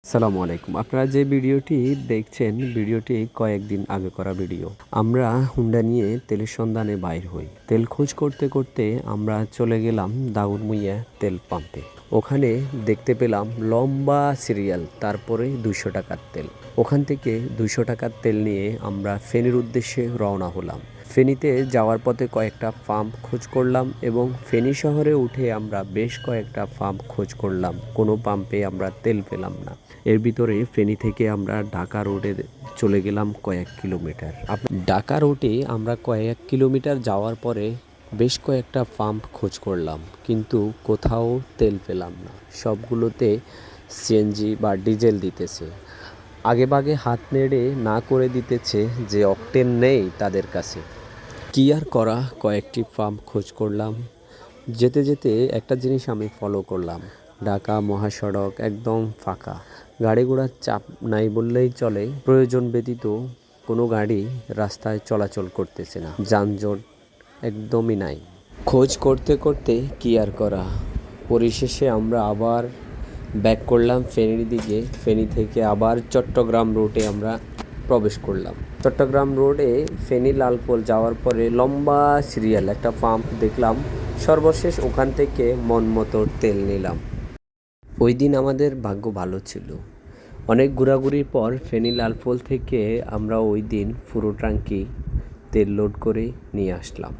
আসসালামু আলাইকুম। আপনারা যে ভিডিওটি দেখছেন, ভিডিওটি কয়েকদিন আগে করা ভিডিও। আমরা হুন্ডা নিয়ে তেলের সন্ধানে বাইর হই। তেল খোঁজ করতে করতে আমরা চলে গেলাম দাগনভূঞা তেল পাম্পে। ওখানে দেখতে পেলাম লম্বা সিরিয়াল, তারপরে 200 টাকার তেল। ওখান থেকে 200 টাকার তেল নিয়ে আমরা ফেনীর উদ্দেশ্যে রওনা হলাম। ফেনীতে যাওয়ার পথে কয়েকটা পাম্প খোঁজ করলাম এবং ফেনী শহরে উঠে আমরা বেশ কয়েকটা পাম্প খোঁজ করলাম। কোনো পাম্পে আমরা তেল পেলাম না। এর ভিতরে ফেনী থেকে আমরা ঢাকা রোডে চলে গেলাম কয়েক কিলোমিটার। ঢাকা রোডে আমরা কয়েক কিলোমিটার যাওয়ার পরে বেশ কয়েকটা পাম্প খোঁজ করলাম, কিন্তু কোথাও তেল পেলাম না। সবগুলোতে সিএনজি বা ডিজেল দিতেছে। আগেভাগে হাত নেড়ে না করে দিতেছে যে অকটেন নেই তাদের কাছে। কি আর করা, কয়েকটি পাম্প খোঁজ করলাম। যেতে যেতে একটা জিনিস আমি ফলো করলাম, ঢাকা মহাসড়ক একদম ফাঁকা, গাড়ি ঘোড়ার চাপ নাই বললেই চলে। প্রয়োজন ব্যতীত কোনো গাড়ি রাস্তায় চলাচল করতেছে না, যানজট একদমই নাই। খোঁজ করতে করতে কি আর করা, পরিশেষে আমরা আবার ব্যাক করলাম ফেনীর দিকে। ফেনী থেকে আবার চট্টগ্রাম রুটে আমরা প্রবেশ করলাম। চট্টগ্রাম রোডে ফেনী লালপোল যাওয়ার পরে লম্বা সিরিয়াল একটা পাম্প দেখলাম। সর্বশেষ ওখান থেকে মন মতো তেল নিলাম। ওই দিন আমাদের ভাগ্য ভালো ছিল। অনেক ঘোরাঘুরির পর ফেনী লালপোল থেকে আমরা ওই দিন পুরো ট্যাঙ্কি তেল লোড করে নিয়ে আসলাম।